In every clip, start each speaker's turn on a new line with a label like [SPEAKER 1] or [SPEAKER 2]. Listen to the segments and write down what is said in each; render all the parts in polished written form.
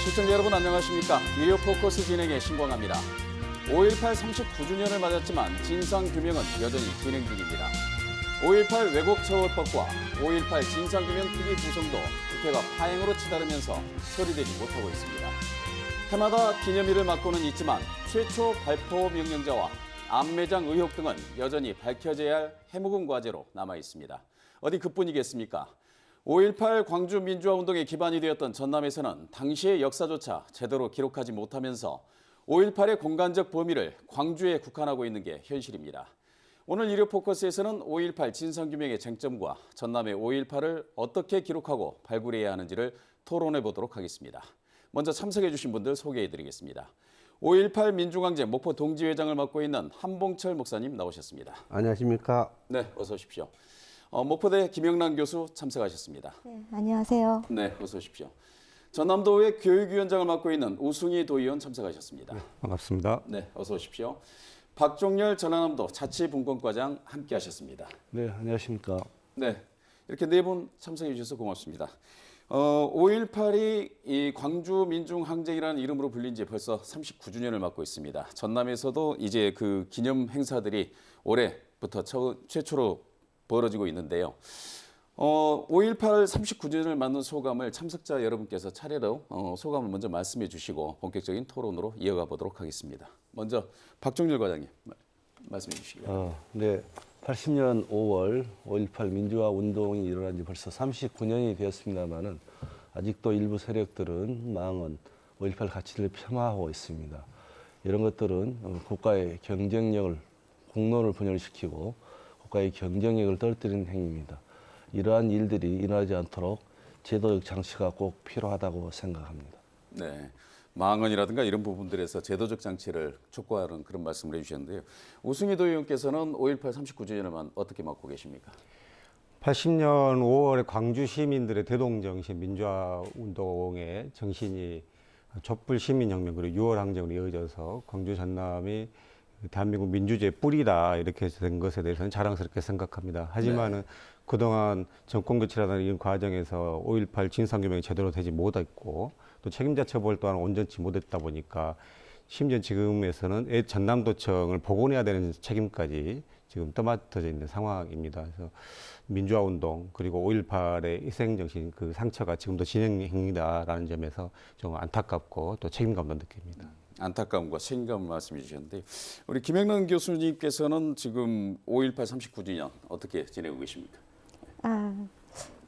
[SPEAKER 1] 시청자 여러분 안녕하십니까. 일요 포커스 진행의 신광합니다. 5.18 39주년을 맞았지만 진상규명은 여전히 진행 중입니다. 5.18 왜곡처벌법과 5.18 진상규명 특위 구성도 국회가 파행으로 치달으면서 처리되지 못하고 있습니다. 해마다 기념일을 맞고는 있지만 최초 발포 명령자와 암매장 의혹 등은 여전히 밝혀져야 할 해묵은 과제로 남아 있습니다. 어디 그뿐이겠습니까? 5.18 광주 민주화운동의 기반이 되었던 전남에서는 당시의 역사조차 제대로 기록하지 못하면서 5.18의 공간적 범위를 광주에 국한하고 있는 게 현실입니다. 오늘 일요 포커스에서는 5.18 진상규명의 쟁점과 전남의 5.18을 어떻게 기록하고 발굴해야 하는지를 토론해 보도록 하겠습니다. 먼저 참석해 주신 분들 소개해 드리겠습니다. 5.18 민중항쟁 목포 동지회장을 맡고 있는 한봉철 목사님 나오셨습니다.
[SPEAKER 2] 안녕하십니까?
[SPEAKER 1] 네, 어서 오십시오. 목포대 김영란 교수 참석하셨습니다.
[SPEAKER 3] 네, 안녕하세요.
[SPEAKER 1] 네, 어서 오십시오. 전남도의 교육위원장을 맡고 있는 우승희 도의원 참석하셨습니다.
[SPEAKER 2] 네, 반갑습니다.
[SPEAKER 1] 네, 어서 오십시오. 박종렬 전라남도 자치분권과장 함께하셨습니다.
[SPEAKER 2] 네, 안녕하십니까?
[SPEAKER 1] 네, 이렇게 네 분 참석해 주셔서 고맙습니다. 5.18이 이 광주 민중항쟁이라는 이름으로 불린 지 벌써 39주년을 맞고 있습니다. 전남에서도 이제 그 기념 행사들이 올해부터 최초로 벌어지고 있는데요. 5.18 39주년을 맞는 소감을 참석자 여러분께서 차례로 소감을 먼저 말씀해 주시고 본격적인 토론으로 이어가 보도록 하겠습니다. 먼저 박종렬 과장님 말씀해 주시기 바랍니다.
[SPEAKER 2] 네, 80년 5월 5.18 민주화 운동이 일어난 지 벌써 39년이 되었습니다만은 아직도 일부 세력들은 망언, 5.18 가치를 폄하하고 있습니다. 이런 것들은 국가의 경쟁력을, 공론을 분열시키고 국가의 경쟁력을 떨어뜨리는 행위입니다. 이러한 일들이 일어나지 않도록 제도적 장치가 꼭 필요하다고 생각합니다.
[SPEAKER 1] 네, 망언이라든가 이런 부분들에서 제도적 장치를 촉구하는 그런 말씀을 해주셨는데요. 우승희 도의원께서는 5.18 39주년을 어떻게 맞고 계십니까?
[SPEAKER 4] 80년 5월에 광주 시민들의 대동정신, 민주화운동의 정신이 촛불 시민혁명 그리고 6월 항쟁으로 이어져서 광주 전남이 대한민국 민주주의의 뿌리다 이렇게 된 것에 대해서는 자랑스럽게 생각합니다. 하지만은 그동안 정권 교체라는 이런 과정에서 5.18 진상규명이 제대로 되지 못했고 또 책임자 처벌 또한 온전치 못했다 보니까 심지어 지금에서는 전남도청을 복원해야 되는 책임까지 지금 떠맡아져 있는 상황입니다. 그래서 민주화운동 그리고 5.18의 희생정신 그 상처가 지금도 진행형이다라는 점에서 좀 안타깝고 또 책임감도 느낍니다.
[SPEAKER 1] 안타까움과 책임감을 말씀해 주셨는데 우리 김영란 교수님께서는 지금 5.18 39주년 어떻게 지내고 계십니까?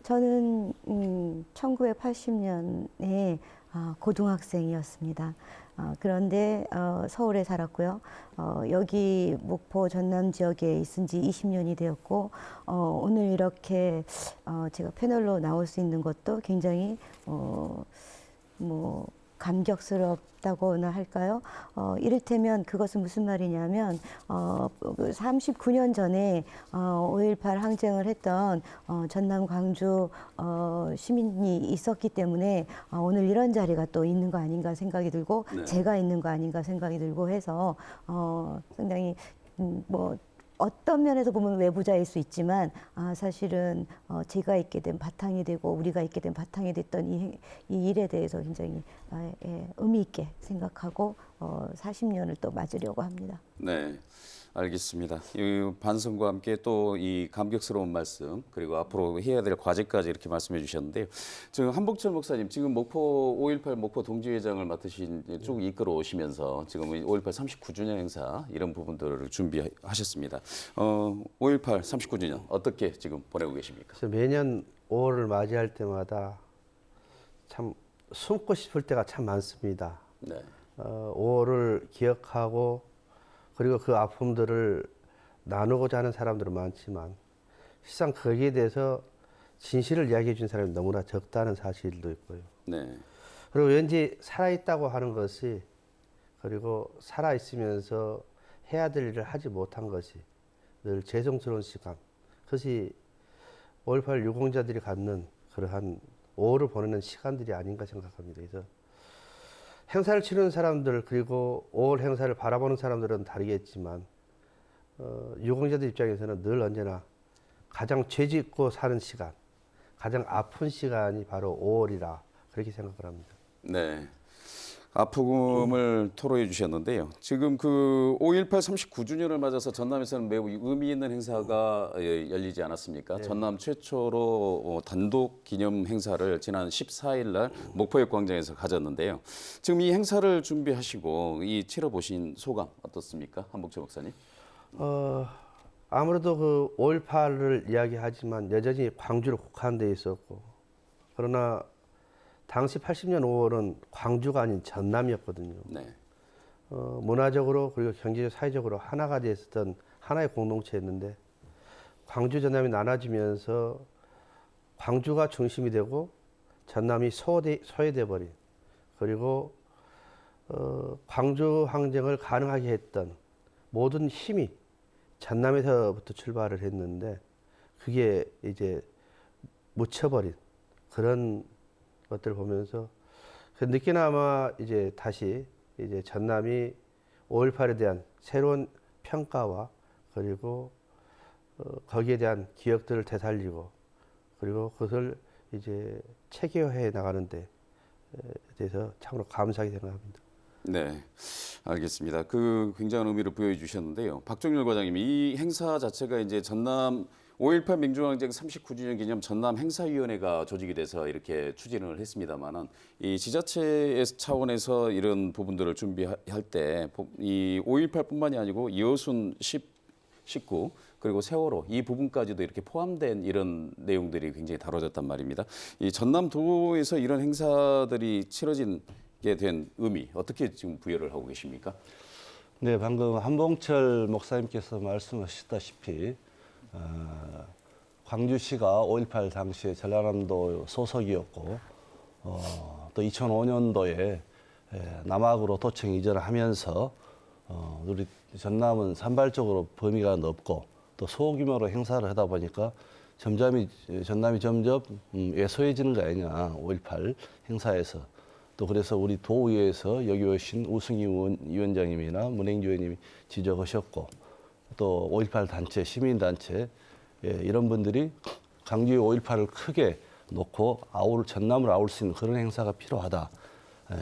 [SPEAKER 3] 저는 1980년에 고등학생이었습니다. 그런데 서울에 살았고요. 여기 목포 전남 지역에 있은 지 20년이 되었고 오늘 이렇게 제가 패널로 나올 수 있는 것도 굉장히 감격스럽다고나 할까요? 이를테면 그것은 무슨 말이냐면 39년 전에 5.18 항쟁을 했던 전남 광주 시민이 있었기 때문에 오늘 이런 자리가 또 있는 거 아닌가 생각이 들고
[SPEAKER 1] 네.
[SPEAKER 3] 제가 있는 거 아닌가 생각이 들고 해서 상당히 어떤 면에서 보면 외부자일 수 있지만 사실은 제가 있게 된 바탕이 되고 우리가 있게 된 바탕이 됐던 이 일에 대해서 굉장히 의미 있게 생각하고 40년을 또 맞으려고 합니다.
[SPEAKER 1] 네, 알겠습니다. 이 반성과 함께 또 이 감격스러운 말씀 그리고 앞으로 해야 될 과제까지 이렇게 말씀해 주셨는데요. 지금 한복철 목사님 지금 5.18 목포 동지회장을 맡으신 쭉 이끌어 오시면서 지금 5.18 39주년 행사 이런 부분들을 준비하셨습니다. 5.18 39주년 어떻게 지금 보내고 계십니까?
[SPEAKER 2] 그래서 매년 5월을 맞이할 때마다 참 숨고 싶을 때가 참 많습니다.
[SPEAKER 1] 네.
[SPEAKER 2] 5월을 기억하고 그리고 그 아픔들을 나누고자 하는 사람들은 많지만 실상 거기에 대해서 진실을 이야기해 준 사람이 너무나 적다는 사실도 있고요.
[SPEAKER 1] 네.
[SPEAKER 2] 그리고 왠지 살아있다고 하는 것이 그리고 살아있으면서 해야 될 일을 하지 못한 것이 늘 죄송스러운 시간. 그것이 5.18 유공자들이 갖는 그러한 5월을 보내는 시간들이 아닌가 생각합니다. 그래서 행사를 치르는 사람들 그리고 5월 행사를 바라보는 사람들은 다르겠지만 유공자들 입장에서는 늘 언제나 가장 죄짓고 사는 시간, 가장 아픈 시간이 바로 5월이라 그렇게 생각을 합니다.
[SPEAKER 1] 네. 아픔을 토로해 주셨는데요. 지금 그 5.18 39주년을 맞아서 전남에서는 매우 의미 있는 행사가 열리지 않았습니까? 전남 최초로 단독 기념 행사를 지난 14일 날 목포역 광장에서 가졌는데요. 지금 이 행사를 준비하시고 이 치러보신 소감 어떻습니까? 한복철 목사님.
[SPEAKER 2] 아무래도 그 5.18을 이야기하지만 여전히 광주로 국한돼 있었고, 그러나 당시 80년 5월은 광주가 아닌 전남이었거든요.
[SPEAKER 1] 네.
[SPEAKER 2] 문화적으로 그리고 경제적, 사회적으로 하나가 되어 있었던 하나의 공동체였는데, 광주 전남이 나눠지면서 광주가 중심이 되고 전남이 소외돼 버린, 그리고 광주 항쟁을 가능하게 했던 모든 힘이 전남에서부터 출발을 했는데, 그게 이제 묻혀버린 그런 것들을 보면서 늦게나마 이제 다시 이제 전남이 5.18에 대한 새로운 평가와 그리고 거기에 대한 기억들을 되살리고, 그리고 그것을 이제 체계화해 나가는데 대해서 참으로 감사하게 생각합니다.
[SPEAKER 1] 네, 알겠습니다. 그 굉장한 의미를 부여해 주셨는데요. 박종렬 과장님, 이 행사 자체가 이제 전남 5.18 민주항쟁 39주년 기념 전남 행사위원회가 조직이 돼서 이렇게 추진을 했습니다만은 이 지자체 차원에서 이런 부분들을 준비할 때 이 5.18뿐만이 아니고 여순 19 그리고 세월호 이 부분까지도 이렇게 포함된 이런 내용들이 굉장히 다뤄졌단 말입니다. 이 전남도에서 이런 행사들이 치러지게 된 의미 어떻게 지금 부여를 하고 계십니까?
[SPEAKER 5] 네, 방금 한봉철 목사님께서 말씀하셨다시피 광주시가 5.18 당시에 전라남도 소속이었고 또 2005년도에 남학으로 도청 이전을 하면서 우리 전남은 산발적으로 범위가 넓고 또 소규모로 행사를 하다 보니까 전남이 점점 왜소해지는 거 아니냐, 5.18 행사에서. 또 그래서 우리 도의회에서 여기 오신 우승희 위원장님이나 문행주 의원님이 지적하셨고, 또 5.18 단체, 시민단체 이런 분들이 광주의 5.18을 크게 놓고 전남을 아울 수 있는 그런 행사가 필요하다.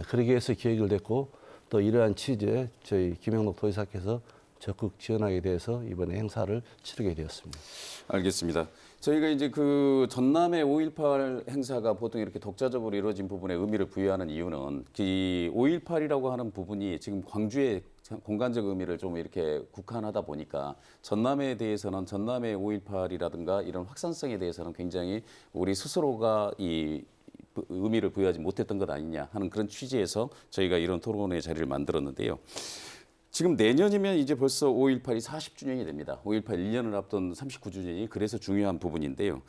[SPEAKER 5] 그러기 위해서 기획을 됐고, 또 이러한 취지에 저희 김영록 도지사께서 적극 지원하게 돼서 이번에 행사를 치르게 되었습니다.
[SPEAKER 1] 알겠습니다. 저희가 이제 그 전남의 5.18 행사가 보통 이렇게 독자적으로 이루어진 부분에 의미를 부여하는 이유는 이 5.18이라고 하는 부분이 지금 광주의 공간적 의미를 좀 이렇게 국한하다 보니까 전남에 대해서는 전남의 5.18이라든가 이런 확산성에 대해서는 굉장히 우리 스스로가 이 의미를 부여하지 못했던 것 아니냐 하는 그런 취지에서 저희가 이런 토론의 자리를 만들었는데요. 지금 내년이면 이제 벌써 5.18이 40주년이 됩니다. 5.18 1년을 앞둔 39주년이 그래서 중요한 부분인데요.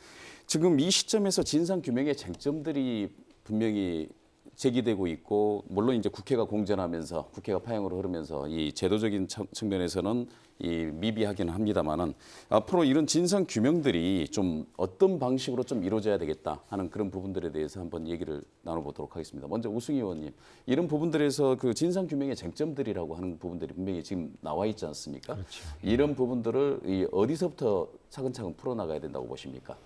[SPEAKER 1] 지금 이 시점에서 진상규명의 쟁점들이 분명히 제기되고 있고, 물론 이제 국회가 공전하면서 국회가 파행으로 흐르면서 이 제도적인 측면에서는 이 미비하기는 합니다만은 앞으로 이런 진상 규명들이 좀 어떤 방식으로 좀 이루어져야 되겠다 하는 그런 부분들에 대해서 한번 얘기를 나눠보도록 하겠습니다. 먼저 우승희 의원님, 이런 부분들에서 그 진상 규명의 쟁점들이라고 하는 부분들이 분명히 지금 나와 있지 않습니까?
[SPEAKER 4] 그렇죠.
[SPEAKER 1] 이런 부분들을 어디서부터 차근차근 풀어나가야 된다고 보십니까?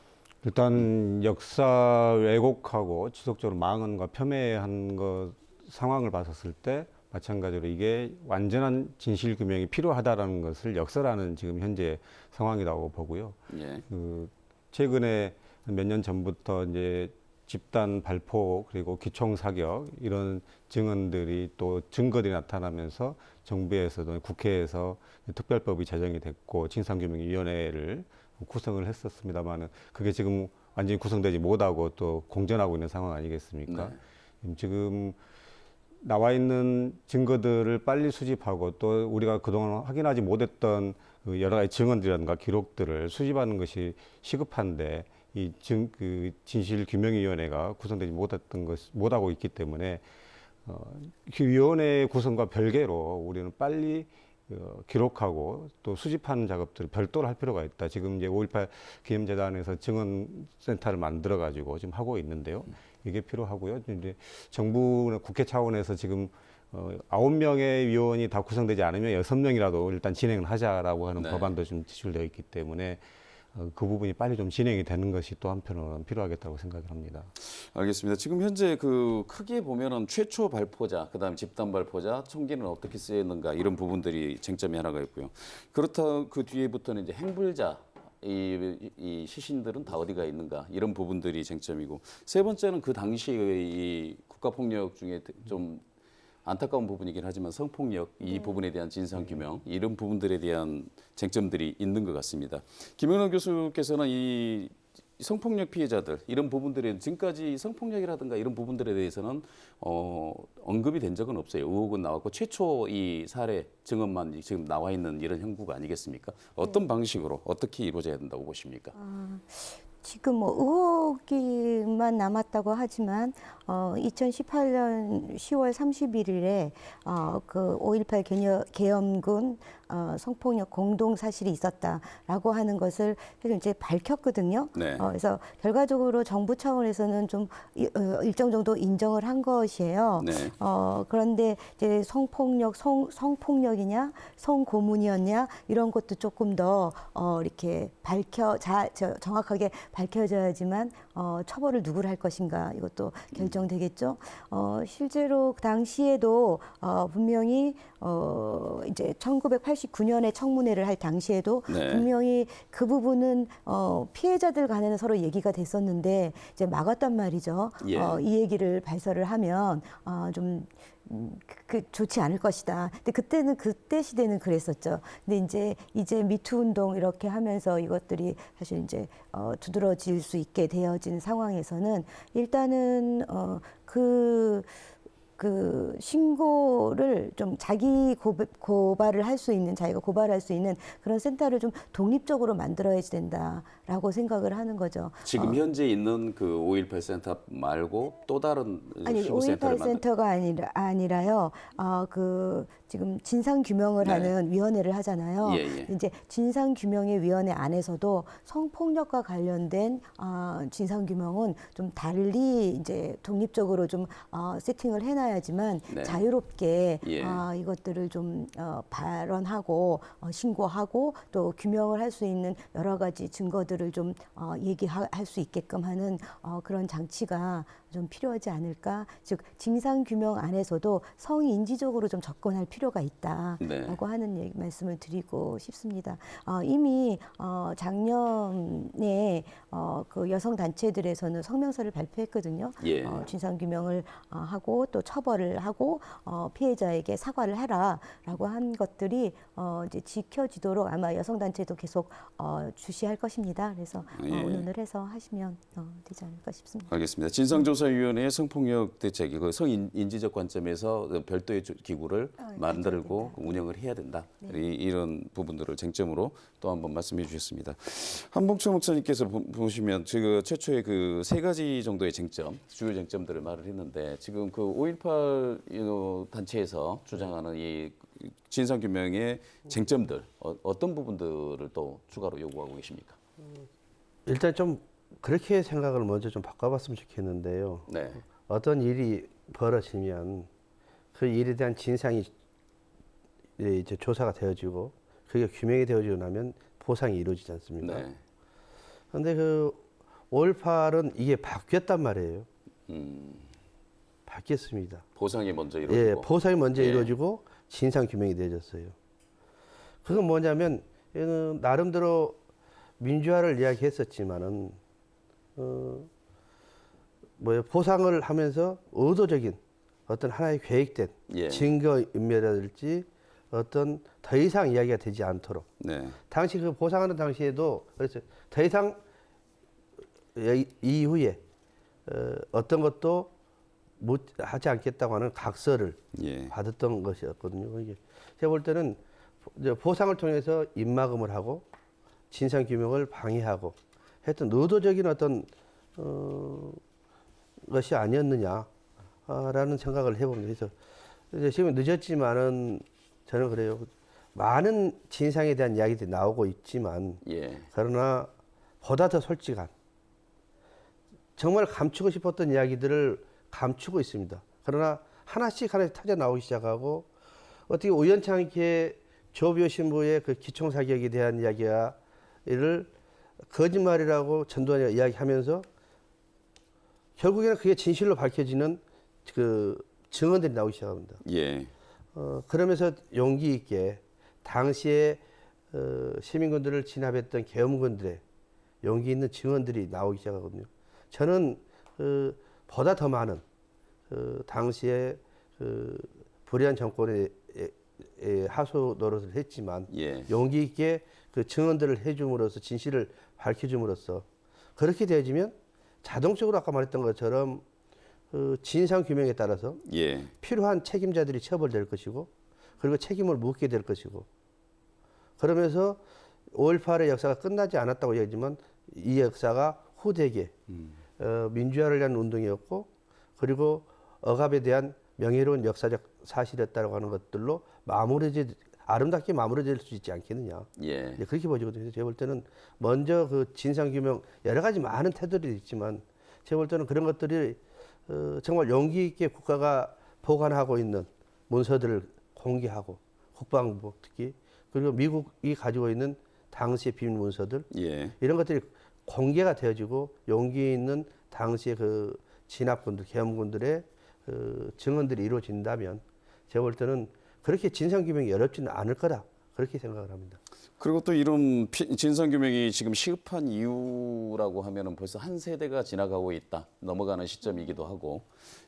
[SPEAKER 4] 일단 역사 왜곡하고 지속적으로 망언과 폄훼한 상황을 봤었을 때 마찬가지로 이게 완전한 진실 규명이 필요하다라는 것을 역설하는 지금 현재 상황이라고 보고요.
[SPEAKER 1] 예.
[SPEAKER 4] 최근에 몇 년 전부터 이제 집단 발포 그리고 기총 사격 이런 증언들이 또 증거들이 나타나면서 정부에서도 국회에서 특별법이 제정이 됐고 진상규명위원회를 구성을 했었습니다만은 그게 지금 완전히 구성되지 못하고 또 공전하고 있는 상황 아니겠습니까?
[SPEAKER 1] 네.
[SPEAKER 4] 지금 나와 있는 증거들을 빨리 수집하고 또 우리가 그동안 확인하지 못했던 그 여러 가지 증언들이라든가 기록들을 수집하는 것이 시급한데 그 진실규명위원회가 구성되지 못하고 있기 때문에 그 위원회 구성과 별개로 우리는 빨리 기록하고 또 수집하는 작업들을 별도로 할 필요가 있다. 지금 이제 5.18 기념재단에서 증언센터를 만들어 가지고 지금 하고 있는데요. 이게 필요하고요. 이제 정부는 국회 차원에서 지금 9명의 위원이 다 구성되지 않으면 6명이라도 일단 진행을 하자라고 하는
[SPEAKER 1] 네.
[SPEAKER 4] 법안도 좀 제출되어 있기 때문에 그 부분이 빨리 좀 진행이 되는 것이 또 한편으로는 필요하겠다고 생각을 합니다.
[SPEAKER 1] 알겠습니다. 지금 현재 그 크게 보면은 최초 발포자, 그다음 집단 발포자, 총기는 어떻게 쓰였는가 이런 부분들이 쟁점이 하나가 있고요. 그렇다 그 뒤에부터는 이제 행불자 이 시신들은 다 어디가 있는가 이런 부분들이 쟁점이고 세 번째는 그 당시의 이 국가폭력 중에 좀 안타까운 부분이긴 하지만 성폭력 이 부분에 대한 진상 규명 이런 부분들에 대한 쟁점들이 있는 것 같습니다. 김영란 교수께서는 이 성폭력 피해자들 이런 부분들에 지금까지 성폭력이라든가 이런 부분들에 대해서는 언급이 된 적은 없어요. 의혹은 나왔고 최초 이 사례 증언만 지금 나와 있는 이런 형국가 아니겠습니까? 어떤 방식으로 어떻게 이루어져야 된다고 보십니까?
[SPEAKER 3] 지금 뭐 의혹이만 남았다고 하지만 2018년 10월 31일에 그 5.18 계엄군 성폭력 공동 사실이 있었다라고 하는 것을 이제 밝혔거든요.
[SPEAKER 1] 네.
[SPEAKER 3] 그래서 결과적으로 정부 차원에서는 좀 일정 정도 인정을 한 것이에요.
[SPEAKER 1] 네.
[SPEAKER 3] 그런데 이제 성폭력이냐, 성고문이었냐 이런 것도 조금 더 이렇게 정확하게 밝혀져야지만 처벌을 누구를 할 것인가 이것도 결정되겠죠. 실제로 그 당시에도 분명히 이제 1989년에 청문회를 할 당시에도
[SPEAKER 1] 네.
[SPEAKER 3] 분명히 그 부분은 피해자들 간에는 서로 얘기가 됐었는데 이제 막았단 말이죠.
[SPEAKER 1] 예.
[SPEAKER 3] 이 얘기를 발설을 하면 좀 좋지 않을 것이다. 근데 그때는 그때 시대는 그랬었죠. 근데 이제 미투 운동 이렇게 하면서 이것들이 사실 이제 두드러질 수 있게 되어진 상황에서는 일단은 그 신고를 좀 자기 고발을 할 수 있는 자기가 고발할 수 있는 그런 센터를 좀 독립적으로 만들어야 된다라고 생각을 하는 거죠.
[SPEAKER 1] 지금 현재 있는 그 5.18 센터 말고 또 다른
[SPEAKER 3] 아니
[SPEAKER 1] 신고 센터를
[SPEAKER 3] 5.18 센터가 아니라요. 그 지금 진상 규명을
[SPEAKER 1] 네.
[SPEAKER 3] 하는 위원회를 하잖아요.
[SPEAKER 1] 예, 예.
[SPEAKER 3] 이제 진상 규명의 위원회 안에서도 성폭력과 관련된 진상 규명은 좀 달리 이제 독립적으로 좀 세팅을 해놔야지만
[SPEAKER 1] 네.
[SPEAKER 3] 자유롭게
[SPEAKER 1] 예.
[SPEAKER 3] 이것들을 좀 발언하고 신고하고 또 규명을 할 수 있는 여러 가지 증거들을 좀 얘기할 수 있게끔 하는 그런 장치가 좀 필요하지 않을까. 즉 진상 규명 안에서도 성인지적으로 좀 접근할 필요가 있다라고
[SPEAKER 1] 네.
[SPEAKER 3] 하는 말씀을 드리고 싶습니다. 이미 작년에 그 여성 단체들에서는 성명서를 발표했거든요.
[SPEAKER 1] 예.
[SPEAKER 3] 진상 규명을 하고 또 처벌을 하고 피해자에게 사과를 해라라고 한 것들이 이제 지켜지도록 아마 여성 단체도 계속 주시할 것입니다. 그래서
[SPEAKER 1] 예.
[SPEAKER 3] 의논을 해서 하시면 되지 않을까 싶습니다.
[SPEAKER 1] 알겠습니다. 진상조사위원회의 성폭력 대책, 그 성인지적 관점에서 별도의 기구를 만들고 운영을 해야 된다. 이런 부분들을 쟁점으로 또 한번 말씀해 주셨습니다. 한봉철 목사님께서 보시면 그 최초의 그 세 가지 정도의 쟁점, 주요 쟁점들을 말을 했는데 지금 그 5.18 단체에서 주장하는 이 진상규명의 쟁점들 어떤 부분들을 또 추가로 요구하고 계십니까?
[SPEAKER 2] 일단 좀 그렇게 생각을 먼저 좀 바꿔봤으면 좋겠는데요.
[SPEAKER 1] 네.
[SPEAKER 2] 어떤 일이 벌어지면 그 일에 대한 진상이 이제 조사가 되어지고 그게 규명이 되어지고 나면 보상이 이루어지지 않습니까?
[SPEAKER 1] 네.
[SPEAKER 2] 그런데 그 5.18은 이게 바뀌었단 말이에요. 바뀌었습니다.
[SPEAKER 1] 보상이 먼저 이루어지고.
[SPEAKER 2] 예, 보상이 먼저
[SPEAKER 1] 예.
[SPEAKER 2] 이루어지고 진상 규명이 되어졌어요. 그건 뭐냐면 얘는 나름대로 민주화를 이야기했었지만은 보상을 하면서 의도적인 어떤 하나의 계획된
[SPEAKER 1] 예.
[SPEAKER 2] 증거 인멸이라든지 어떤 더 이상 이야기가 되지 않도록
[SPEAKER 1] 네.
[SPEAKER 2] 당시 그 보상하는 당시에도 그래서 더 이상 이후에 어떤 것도 하지 않겠다고 하는 각서를
[SPEAKER 1] 예.
[SPEAKER 2] 받았던 것이었거든요. 이게 제가 볼 때는 이제 보상을 통해서 입막음을 하고 진상 규명을 방해하고 했던 의도적인 어떤 것이 아니었느냐라는 생각을 해봅니다. 그래서 이제 지금 늦었지만은 저는 그래요. 많은 진상에 대한 이야기들이 나오고 있지만
[SPEAKER 1] 예.
[SPEAKER 2] 그러나 보다 더 솔직한 정말 감추고 싶었던 이야기들을 감추고 있습니다. 그러나 하나씩 터져 나오기 시작하고 어떻게 우연찮게 조비오 신부의 그 기총 사격에 대한 이야기를 거짓말이라고 전두환이가 이야기하면서 결국에는 그게 진실로 밝혀지는 그 증언들이 나오기 시작합니다.
[SPEAKER 1] 예.
[SPEAKER 2] 그러면서 용기 있게 당시에 시민군들을 진압했던 계엄군들의 용기 있는 증언들이 나오기 시작하거든요. 저는 보다 더 많은 당시에 불의한 정권의 하소 노릇을 했지만
[SPEAKER 1] 예.
[SPEAKER 2] 용기 있게 그 증언들을 해줌으로써 진실을 밝혀줌으로써 그렇게 되어지면 자동적으로 아까 말했던 것처럼 진상 규명에 따라서
[SPEAKER 1] 예.
[SPEAKER 2] 필요한 책임자들이 처벌될 것이고 그리고 책임을 묻게 될 것이고 그러면서 5.18의 역사가 끝나지 않았다고 얘기하지만 이 역사가 후대에 민주화를 위한 운동이었고 그리고 억압에 대한 명예로운 역사적 사실이었다고 하는 것들로 아름답게 마무리될 수 있지 않겠느냐.
[SPEAKER 1] 예.
[SPEAKER 2] 이제 그렇게 보시거든요. 제가 볼 때는 먼저 그 진상규명 여러 가지 많은 태도들이 있지만 제가 볼 때는 그런 것들이 정말 용기 있게 국가가 보관하고 있는 문서들을 공개하고 국방부 특히 그리고 미국이 가지고 있는 당시의 비밀 문서들
[SPEAKER 1] 예.
[SPEAKER 2] 이런 것들이 공개가 되어지고 용기 있는 당시의 그 진압군들, 계엄군들의 증언들이 이루어진다면 제가 볼 때는 그렇게 진상규명이 어렵지는 않을 거다 그렇게 생각을 합니다.
[SPEAKER 1] 그리고 또 이런 진상규명이 지금 시급한 이유라고 하면은 벌써 한 세대가 지나가고 있다 넘어가는 시점이기도 하고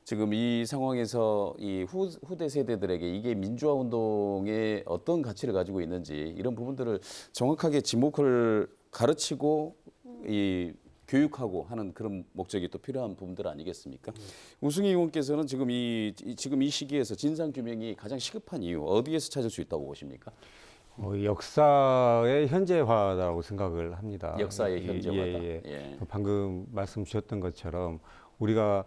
[SPEAKER 1] 지금 이 상황에서 이 후대 세대들에게 이게 민주화 운동에 어떤 가치를 가지고 있는지 이런 부분들을 정확하게 지목을 가르치고 이 교육하고 하는 그런 목적이 또 필요한 부분들 아니겠습니까? 우승희 의원께서는 지금 이 시기에서 진상 규명이 가장 시급한 이유 어디에서 찾을 수 있다고 보십니까?
[SPEAKER 4] 역사의 현재화라고 생각을 합니다.
[SPEAKER 1] 역사의 현재화다.
[SPEAKER 4] 예.
[SPEAKER 1] 예.
[SPEAKER 4] 방금 말씀 주셨던 것처럼 우리가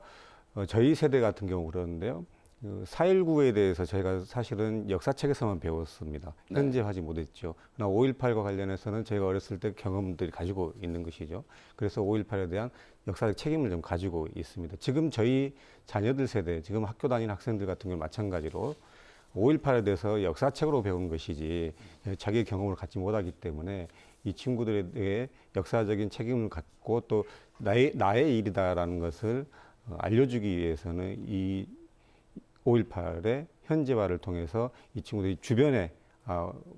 [SPEAKER 4] 저희 세대 같은 경우 그러는데요. 4.19에 대해서 저희가 사실은 역사책에서만 배웠습니다.
[SPEAKER 1] 네.
[SPEAKER 4] 현재하지 못했죠. 그러나 5.18과 관련해서는 저희가 어렸을 때 경험들이 가지고 있는 것이죠. 그래서 5.18에 대한 역사적 책임을 좀 가지고 있습니다. 지금 저희 자녀들 세대, 지금 학교 다니는 학생들 같은 경우는 마찬가지로 5.18에 대해서 역사책으로 배우는 것이지 자기의 경험을 갖지 못하기 때문에 이 친구들에 대해 역사적인 책임을 갖고 또 나의 일이다라는 것을 알려주기 위해서는 이 5.18의 현재화를 통해서 이 친구들이 주변에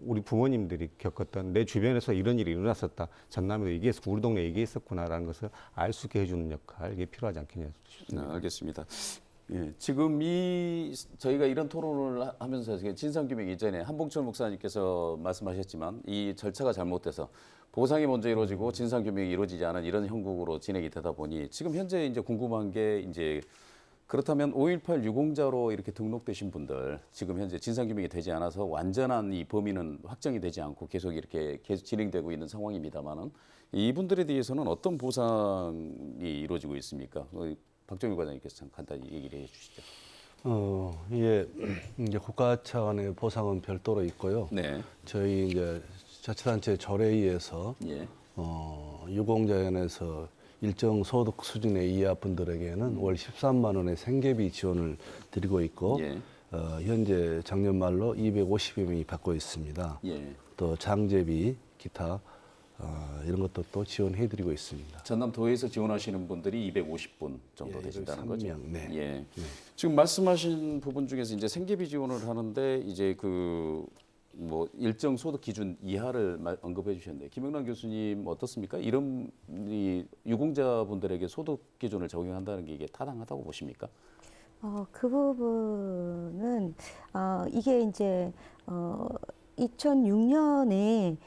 [SPEAKER 4] 우리 부모님들이 겪었던 내 주변에서 이런 일이 일어났었다. 전남에도 이게 있었고 우리 동네에 이게 있었구나라는 것을 알 수 있게 해주는 역할 이게 필요하지 않겠냐 싶습니다.
[SPEAKER 1] 네, 알겠습니다. 예, 지금 저희가 이런 토론을 하면서 진상규명 이전에 한봉철 목사님께서 말씀하셨지만 이 절차가 잘못돼서 보상이 먼저 이루어지고 진상규명이 이루어지지 않은 이런 형국으로 진행이 되다 보니 지금 현재 이제 궁금한 게 이제 그렇다면 5.18 유공자로 이렇게 등록되신 분들 지금 현재 진상규명이 되지 않아서 완전한 이 범위는 확정이 되지 않고 계속 이렇게 계속 진행되고 있는 상황입니다만은 이분들에 대해서는 어떤 보상이 이루어지고 있습니까? 박정희 과장님께서 간단히 얘기를 해주시죠.
[SPEAKER 5] 이제 국가 차원의 보상은 별도로 있고요.
[SPEAKER 1] 네.
[SPEAKER 5] 저희 이제 자치단체 조례위에서
[SPEAKER 1] 예.
[SPEAKER 5] 유공자연에서 일정 소득 수준의 이하 분들에게는 월 13만 원의 생계비 지원을 드리고 있고
[SPEAKER 1] 예.
[SPEAKER 5] 현재 작년 말로 250여 명이 받고 있습니다.
[SPEAKER 1] 예.
[SPEAKER 5] 또 장제비, 기타 이런 것도 또 지원해드리고 있습니다.
[SPEAKER 1] 전남도에서 지원하시는 분들이 250분 정도 되신다는 거죠.
[SPEAKER 5] 3명, 네.
[SPEAKER 1] 예. 지금 말씀하신 부분 중에서 이제 생계비 지원을 하는데 이제 뭐 일정 소득 기준 이하를 언급해 주셨는데 김영란 교수님 어떻습니까? 이런 유공자분들에게 소득 기준을 적용한다는 게 이게 타당하다고 보십니까?
[SPEAKER 3] 그 부분은 이게 이제 2006년에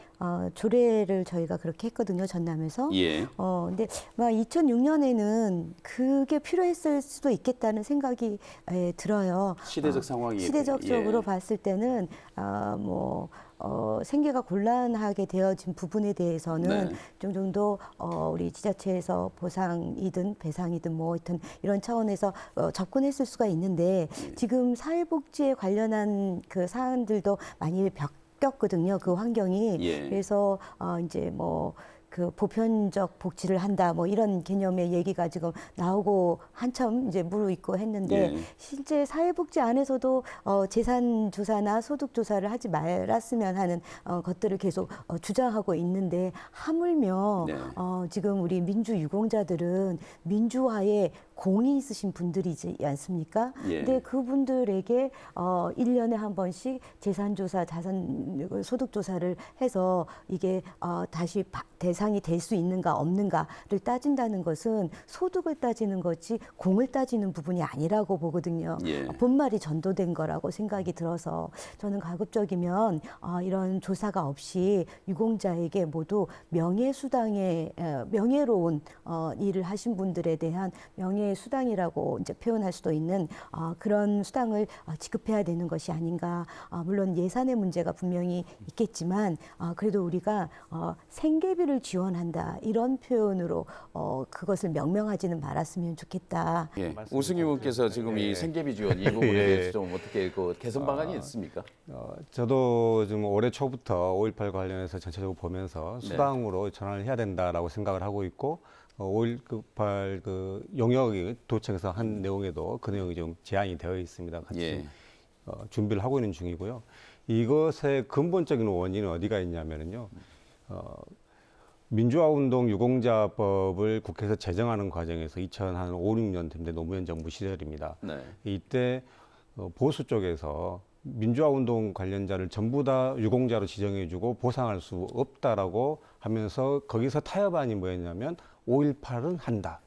[SPEAKER 3] 조례를 저희가 그렇게 했거든요, 전남에서.
[SPEAKER 1] 예.
[SPEAKER 3] 근데 막 2006년에는 그게 필요했을 수도 있겠다는 생각이 들어요.
[SPEAKER 1] 시대적 상황이
[SPEAKER 3] 시대적으로
[SPEAKER 1] 예.
[SPEAKER 3] 봤을 때는 생계가 곤란하게 되어진 부분에 대해서는
[SPEAKER 1] 네.
[SPEAKER 3] 좀 정도 우리 지자체에서 보상이든 배상이든 뭐 하여튼 이런 차원에서 접근했을 수가 있는데 지금 사회복지에 관련한 그 사안들도 많이 바뀌었거든요. 그 환경이.
[SPEAKER 1] 예.
[SPEAKER 3] 그래서 이제 그 보편적 복지를 한다 뭐 이런 개념의 얘기가 지금 나오고 한참 이제 무르익고 했는데
[SPEAKER 1] 예.
[SPEAKER 3] 실제 사회복지 안에서도 재산 조사나 소득 조사를 하지 말았으면 하는 것들을 계속 주장하고 있는데 하물며
[SPEAKER 1] 네.
[SPEAKER 3] 지금 우리 민주 유공자들은 민주화에 공이 있으신 분들이지 않습니까?
[SPEAKER 1] 예.
[SPEAKER 3] 근데 그분들에게 1년에 한 번씩 재산조사, 소득조사를 해서 이게 다시 대상이 될 수 있는가 없는가를 따진다는 것은 소득을 따지는 거지 공을 따지는 부분이 아니라고 보거든요.
[SPEAKER 1] 예.
[SPEAKER 3] 본말이 전도된 거라고 생각이 들어서 저는 가급적이면 이런 조사가 없이 유공자에게 모두 명예로운 일을 하신 분들에 대한 명예수당이라고 이제 표현할 수도 있는 그런 수당을 지급해야 되는 것이 아닌가. 물론 예산의 문제가 분명히 있겠지만 그래도 우리가 생계비를 지원한다 이런 표현으로 그것을 명명하지는 말았으면 좋겠다.
[SPEAKER 1] 예. 우승 의원께서 지금 이 생계비 지원 이 부분에
[SPEAKER 4] 예.
[SPEAKER 1] 대해서 좀 어떻게 그 개선 방안이 있습니까?
[SPEAKER 4] 저도 지금 올해 초부터 5.18 관련해서 전체적으로 보면서
[SPEAKER 1] 네.
[SPEAKER 4] 수당으로 전환을 해야 된다라고 생각을 하고 있고 5.18 그 용역이 도청에서 한 내용에도 그 내용이 좀 제한이 되어 있습니다. 같이
[SPEAKER 1] 예.
[SPEAKER 4] 준비를 하고 있는 중이고요. 이것의 근본적인 원인은 어디가 있냐면요. 민주화운동 유공자법을 국회에서 제정하는 과정에서 2005, 6년쯤 노무현 정부 시절입니다.
[SPEAKER 1] 네.
[SPEAKER 4] 이때 보수 쪽에서 민주화운동 관련자를 전부 다 유공자로 지정해주고 보상할 수 없다라고 하면서 거기서 타협안이 뭐였냐면 5.18은 한다.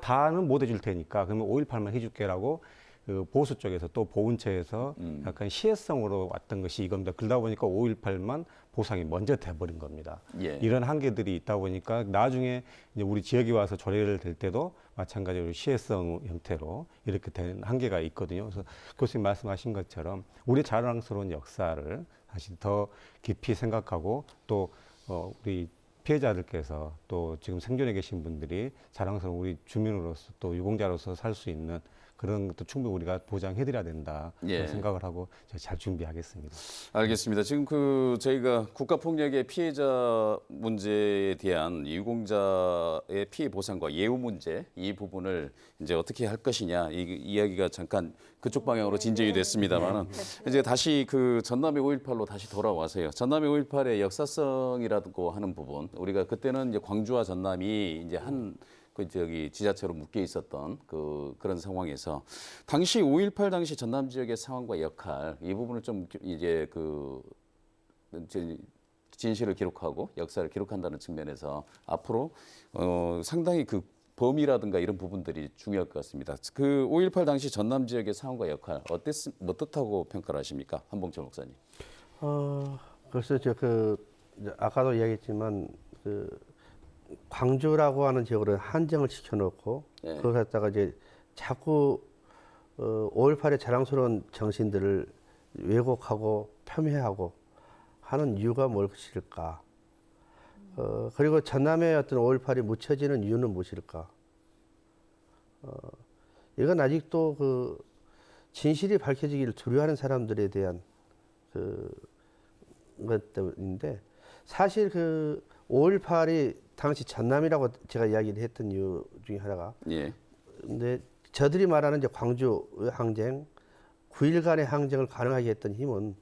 [SPEAKER 4] 다는 못 해줄 테니까 그러면 5.18만 해줄게라고 그 보수 쪽에서 또 보훈처에서 약간 시혜성으로 왔던 것이 이겁니다. 그러다 보니까 5.18만 보상이 먼저 돼버린 겁니다.
[SPEAKER 1] 예.
[SPEAKER 4] 이런 한계들이 있다 보니까 나중에 이제 우리 지역에 와서 조례를 될 때도 마찬가지로 시혜성 형태로 이렇게 된 한계가 있거든요. 그래서 교수님 말씀하신 것처럼 우리 자랑스러운 역사를 다시 더 깊이 생각하고 또 우리 피해자들께서 또 지금 생존해 계신 분들이 자랑스러운 우리 주민으로서 또 유공자로서 살 수 있는 그런 것도 충분히 우리가 보장해드려야 된다
[SPEAKER 1] 예.
[SPEAKER 4] 그런 생각을 하고 잘 준비하겠습니다.
[SPEAKER 1] 알겠습니다. 지금 그 저희가 국가폭력의 피해자 문제에 대한 유공자의 피해 보상과 예우 문제 이 부분을 이제 어떻게 할 것이냐 이 이야기가 잠깐 그쪽 방향으로 진전이 됐습니다만은 이제 다시 그 전남의 5.18로 다시 돌아와서요. 전남의 5.18의 역사성이라고 하는 부분 우리가 그때는 이제 광주와 전남이 이제 그 지자체로 묶여 있었던 그런 상황에서 당시 5.18 당시 전남 지역의 상황과 역할 이 부분을 좀 이제 진실을 기록하고 역사를 기록한다는 측면에서 앞으로 상당히 그 범위라든가 이런 부분들이 중요할 것 같습니다. 그 5.18 당시 전남 지역의 상황과 역할 어떻다고 평가를 하십니까, 한봉철 목사님?
[SPEAKER 2] 글쎄 아까도 이야기했지만 광주라고 하는 지역으로 한정을 시켜놓고
[SPEAKER 1] 네.
[SPEAKER 2] 그걸 갖다가 이제 자꾸 5.18의 자랑스러운 정신들을 왜곡하고 폄훼하고 하는 이유가 무엇일까? 그리고 전남의 어떤 5.18이 묻혀지는 이유는 무엇일까? 이건 아직도 그 진실이 밝혀지기를 두려워하는 사람들에 대한 것 때문인데 사실 5.18이 당시 전남이라고 제가 이야기를 했던 이유 중에 하나가
[SPEAKER 1] 예.
[SPEAKER 2] 근데 저들이 말하는 이제 광주 항쟁 9일간의 항쟁을 가능하게 했던 힘은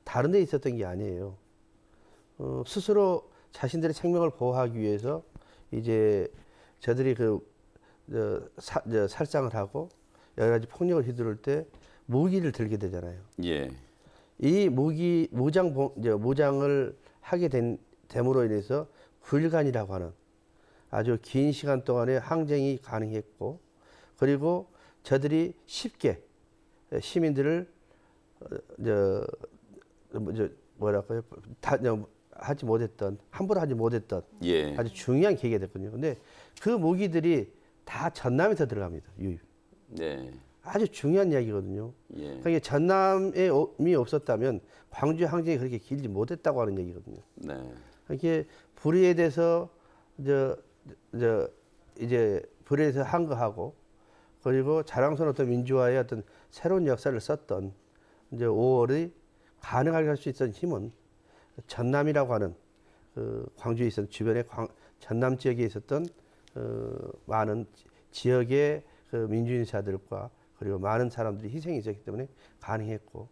[SPEAKER 2] 다른 데 있었던 게 아니에요. 스스로 자신들의 생명을 보호하기 위해서 이제 저들이 살상을 하고 여러 가지 폭력을 휘두를 때 무기를 들게 되잖아요.
[SPEAKER 1] 예.
[SPEAKER 2] 이 무장을 하게 됨으로 인해서 9일간이라고 하는 아주 긴 시간 동안에 항쟁이 가능했고 그리고 저들이 쉽게 시민들을 뭐랄까요 하지 못했던 함부로 하지 못했던
[SPEAKER 1] 예.
[SPEAKER 2] 아주 중요한 계기가 됐거든요. 근데 그 무기들이 다 전남에서 들어갑니다.
[SPEAKER 1] 네.
[SPEAKER 2] 아주 중요한 이야기거든요.
[SPEAKER 1] 예.
[SPEAKER 2] 그러니까 이게 전남이 없었다면 광주 항쟁이 그렇게 길지 못했다고 하는 얘기거든요.
[SPEAKER 1] 네.
[SPEAKER 2] 이렇게 불의에 대해서 이제 불의에서 항거하고 그리고 자랑스러운 어떤 민주화의 어떤 새로운 역사를 썼던 이제 5월이 가능하게 할 수 있었던 힘은 전남이라고 하는 광주에 있었던 주변의 전남 지역에 있었던 많은 지역의 그 민주인사들과 그리고 많은 사람들이 희생이 있었기 때문에 가능했고,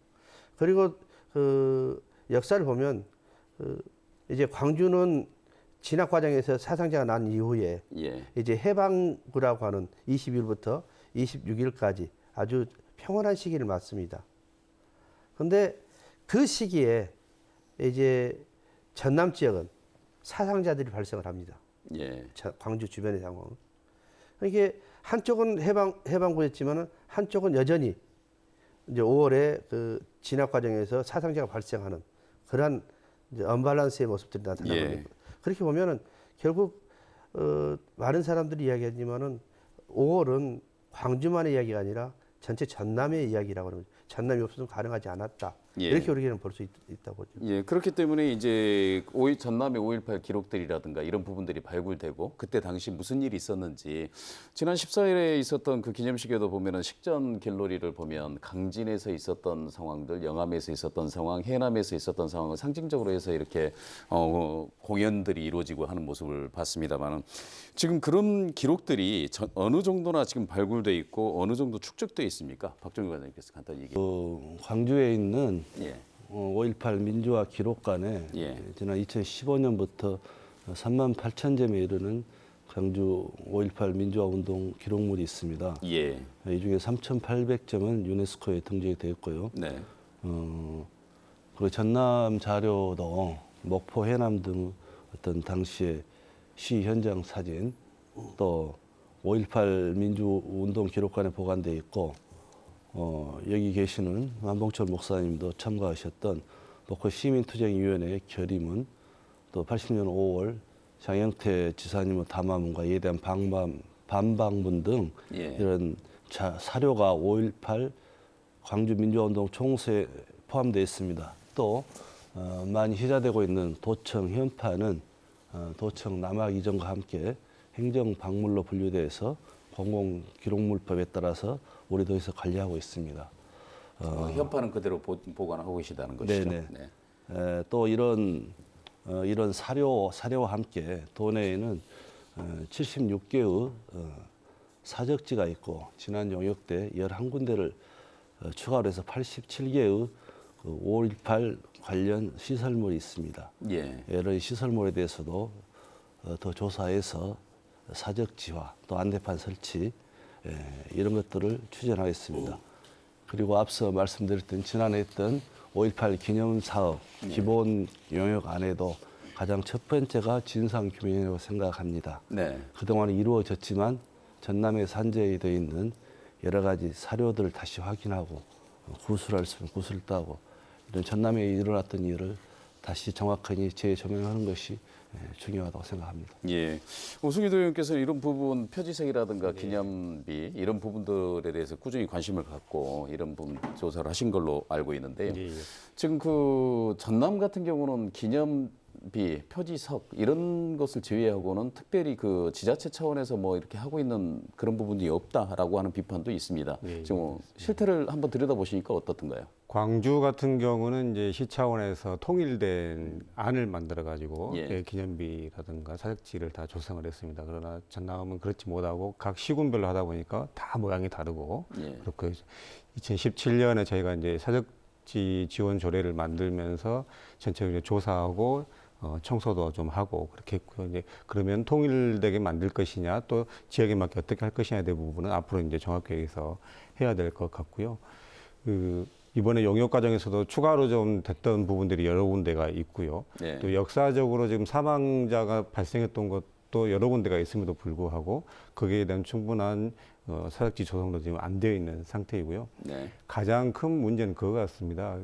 [SPEAKER 2] 그리고 그 역사를 보면 이제 광주는 진학 과정에서 사상자가 난 이후에
[SPEAKER 1] 예.
[SPEAKER 2] 이제 해방구라고 하는 20일부터 26일까지 아주 평온한 시기를 맞습니다. 그런데 그 시기에 이제 전남 지역은 사상자들이 발생을 합니다.
[SPEAKER 1] 예.
[SPEAKER 2] 광주 주변의 상황은. 이게 한쪽은 해방구였지만은 한쪽은 여전히 이제 5월에 그 진압 과정에서 사상자가 발생하는 그러한 이제 언밸런스의 모습들이 나타나고
[SPEAKER 1] 예.
[SPEAKER 2] 있는 거예요. 그렇게 보면은 결국 많은 사람들이 이야기하지만은 5월은 광주만의 이야기가 아니라 전체 전남의 이야기라고 하는 거죠. 전남이 없어서는 가능하지 않았다.
[SPEAKER 1] 예.
[SPEAKER 2] 이렇게 우리는 볼 수 있다고 보죠.
[SPEAKER 1] 예, 그렇기 때문에 이제 전남의 5.18 기록들이라든가 이런 부분들이 발굴되고 그때 당시 무슨 일이 있었는지 지난 14일에 있었던 그 기념식에도 보면은 식전 갤러리를 보면 강진에서 있었던 상황들, 영암에서 있었던 상황, 해남에서 있었던 상황을 상징적으로 해서 이렇게 공연들이 이루어지고 하는 모습을 봤습니다만은 지금 그런 기록들이 어느 정도나 지금 발굴돼 있고 어느 정도 축적돼 있습니까? 박종규 관장님께서 간단히 얘기해.
[SPEAKER 5] 광주에 있는
[SPEAKER 1] 예.
[SPEAKER 5] 5.18 민주화 기록관에
[SPEAKER 1] 예.
[SPEAKER 5] 지난 2015년부터 3만 8천 점에 이르는 광주 5.18 민주화 운동 기록물이 있습니다.
[SPEAKER 1] 예.
[SPEAKER 5] 이 중에 3,800점은 유네스코에 등재되어 있고요.
[SPEAKER 1] 네.
[SPEAKER 5] 그리고 전남 자료도 목포, 해남 등 어떤 당시의 시 현장 사진, 또 5.18 민주운동 기록관에 보관되어 있고, 여기 계시는 만봉철 목사님도 참가하셨던 목포 시민투쟁위원회 결의문, 또 80년 5월 장영태 지사님의 담화문과 예대한 반박문 등
[SPEAKER 1] 예.
[SPEAKER 5] 이런 사료가 5.18 광주 민주화운동 총수에 포함되어 있습니다. 또 많이 희자되고 있는 도청 현판은 도청 남학 이전과 함께 행정박물로 분류돼서 공공기록물법에 따라서 우리 도에서 관리하고 있습니다.
[SPEAKER 1] 현판은 그대로 보관하고 계시다는 것이죠.
[SPEAKER 5] 네네.
[SPEAKER 1] 네.
[SPEAKER 5] 또 이런 사료와 함께 도내에는 76개의 사적지가 있고 지난 용역 때 11군데를 추가로 해서 87개의 5.18 관련 시설물이 있습니다.
[SPEAKER 1] 예.
[SPEAKER 5] 이런 시설물에 대해서도 더 조사해서 사적지화 또 안내판 설치 이런 것들을 추진하겠습니다. 그리고 앞서 말씀드렸던 지난해 했던 5.18 기념사업 기본 용역 안에도 가장 첫 번째가 진상규명이라고 생각합니다.
[SPEAKER 1] 네.
[SPEAKER 5] 그동안 이루어졌지만 전남에 산재되어 있는 여러 가지 사료들을 다시 확인하고 구술할 수 있으면 구술 따고 이런 전남에 일어났던 일을 다시 정확하게 재조명하는 것이 중요하다고 생각합니다.
[SPEAKER 1] 예. 오승희 도의원께서 이런 부분 표지색이라든가 기념비 이런 부분들에 대해서 꾸준히 관심을 갖고 이런 부분 조사를 하신 걸로 알고 있는데요.
[SPEAKER 4] 예, 예.
[SPEAKER 1] 지금 그 전남 같은 경우는 기념비, 표지석 이런 것을 제외하고는 특별히 그 지자체 차원에서 뭐 이렇게 하고 있는 그런 부분이 없다라고 하는 비판도 있습니다.
[SPEAKER 4] 예,
[SPEAKER 1] 지금 실태를 한번 들여다보시니까 어떻던가요?
[SPEAKER 4] 광주 같은 경우는 이제 시 차원에서 통일된 안을 만들어 가지고
[SPEAKER 1] 예.
[SPEAKER 4] 기념비라든가 사적지를 다 조성을 했습니다. 그러나 전남은 그렇지 못하고 각 시군별로 하다 보니까 다 모양이 다르고
[SPEAKER 1] 예.
[SPEAKER 4] 그렇고 2017년에 저희가 이제 사적지 지원 조례를 만들면서 전체적으로 조사하고 청소도 좀 하고 그렇게 했고요. 이제 그러면 통일되게 만들 것이냐 또 지역에 맞게 어떻게 할 것이냐에 대한 부분은 앞으로 이제 종합계획에서 해야 될 것 같고요. 이번에 용역 과정에서도 추가로 좀 됐던 부분들이 여러 군데가 있고요.
[SPEAKER 1] 네.
[SPEAKER 4] 또 역사적으로 지금 사망자가 발생했던 것도 여러 군데가 있음에도 불구하고 거기에 대한 충분한 사적지 조성도 지금 안 되어 있는 상태이고요.
[SPEAKER 1] 네.
[SPEAKER 4] 가장 큰 문제는 그거 같습니다.